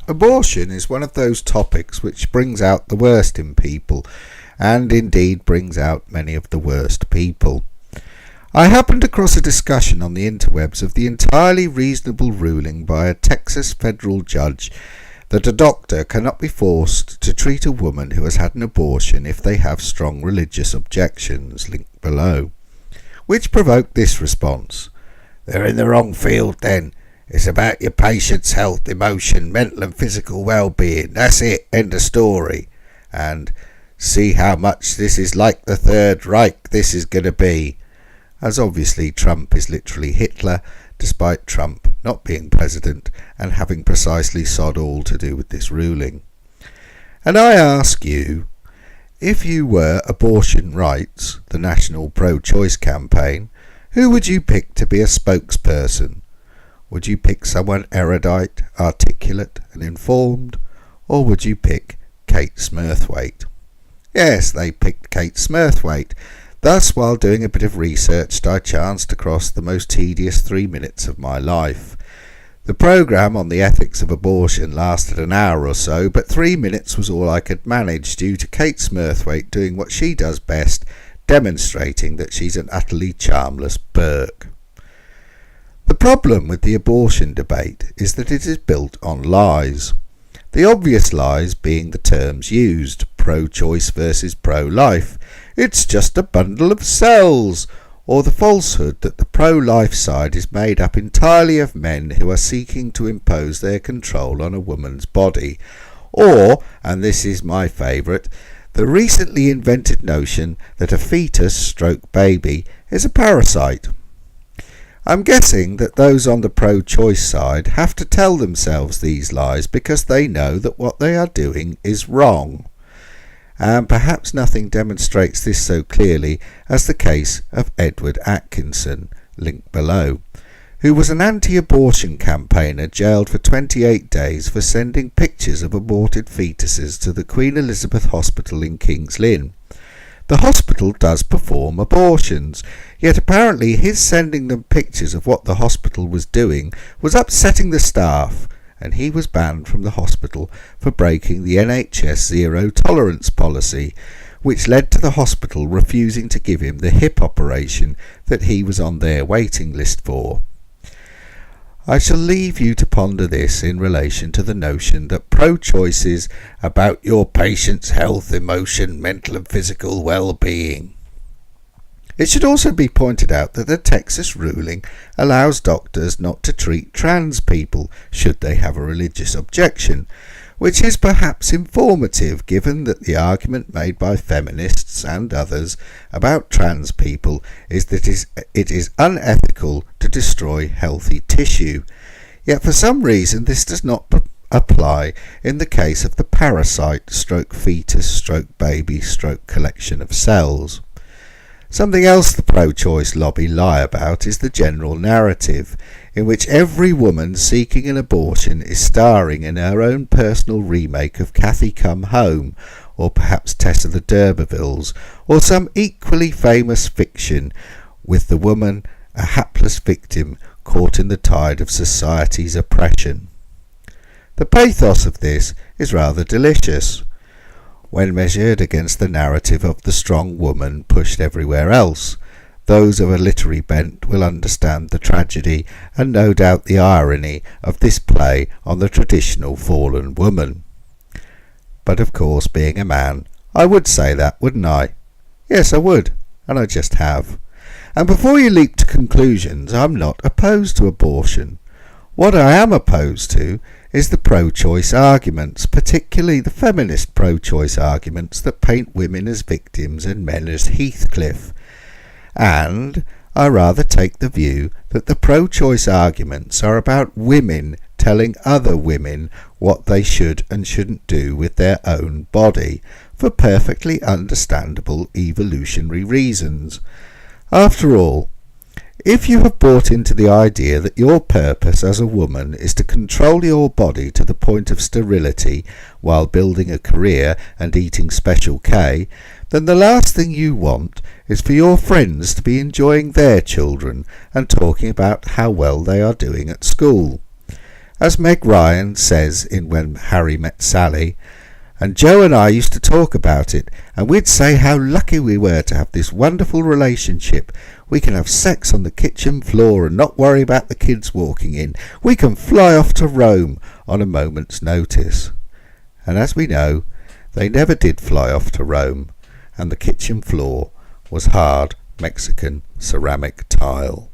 Abortion is one of those topics which brings out the worst in people, and indeed brings out many of the worst people. I happened across a discussion on the interwebs of the entirely reasonable ruling by a Texas federal judge that a doctor cannot be forced to treat a woman who has had an abortion if they have strong religious objections, linked below, which provoked this response: "They're in the wrong field then. It's about your patient's health, emotion, mental and physical well-being. That's it, end of story." And "see how much this is like the Third Reich this is going to be." As obviously Trump is literally Hitler, despite Trump not being president and having precisely sod all to do with this ruling. And I ask you, if you were Abortion Rights, the national pro-choice campaign, who would you pick to be a spokesperson? Would you pick someone erudite, articulate and informed, or would you pick Kate Smurthwaite? Yes, they picked Kate Smurthwaite. Thus, while doing a bit of research, I chanced across the most tedious 3 minutes of my life. The programme on the ethics of abortion lasted an hour or so, but 3 minutes was all I could manage due to Kate Smurthwaite doing what she does best, demonstrating that she's an utterly charmless Burke. The problem with the abortion debate is that it is built on lies. The obvious lies being the terms used, pro-choice versus pro-life. It's just a bundle of cells, or the falsehood that the pro-life side is made up entirely of men who are seeking to impose their control on a woman's body, or, and this is my favourite, the recently invented notion that a fetus/baby is a parasite. I'm guessing that those on the pro-choice side have to tell themselves these lies because they know that what they are doing is wrong. And perhaps nothing demonstrates this so clearly as the case of Edward Atkinson, linked below, who was an anti-abortion campaigner jailed for 28 days for sending pictures of aborted fetuses to the Queen Elizabeth Hospital in King's Lynn. The hospital does perform abortions, yet apparently his sending them pictures of what the hospital was doing was upsetting the staff, and he was banned from the hospital for breaking the NHS zero tolerance policy, which led to the hospital refusing to give him the hip operation that he was on their waiting list for. I shall leave you to ponder this in relation to the notion that pro-choice is about your patient's health, emotion, mental and physical well-being. It should also be pointed out that the Texas ruling allows doctors not to treat trans people should they have a religious objection, which is perhaps informative given that the argument made by feminists and others about trans people is that it is unethical to destroy healthy tissue. Yet for some reason this does not apply in the case of the parasite/fetus/baby/collection of cells. Something else the pro-choice lobby lie about is the general narrative, in which every woman seeking an abortion is starring in her own personal remake of Cathy Come Home, or perhaps Tessa the D'Urbervilles, or some equally famous fiction, with the woman a hapless victim caught in the tide of society's oppression. The pathos of this is rather delicious, when measured against the narrative of the strong woman pushed everywhere else. Those of a literary bent will understand the tragedy and no doubt the irony of this play on the traditional fallen woman. But of course, being a man, I would say that, wouldn't I? Yes, I would, and I just have. And before you leap to conclusions, I'm not opposed to abortion. What I am opposed to is the pro-choice arguments, particularly the feminist pro-choice arguments that paint women as victims and men as Heathcliff. And I rather take the view that the pro-choice arguments are about women telling other women what they should and shouldn't do with their own body, for perfectly understandable evolutionary reasons. After all, if you have bought into the idea that your purpose as a woman is to control your body to the point of sterility while building a career and eating Special K, then the last thing you want is for your friends to be enjoying their children and talking about how well they are doing at school. As Meg Ryan says in When Harry Met Sally, and Joe and I used to talk about it, and we'd say how lucky we were to have this wonderful relationship. We can have sex on the kitchen floor and not worry about the kids walking in. We can fly off to Rome on a moment's notice. And as we know, they never did fly off to Rome, and the kitchen floor was hard Mexican ceramic tile.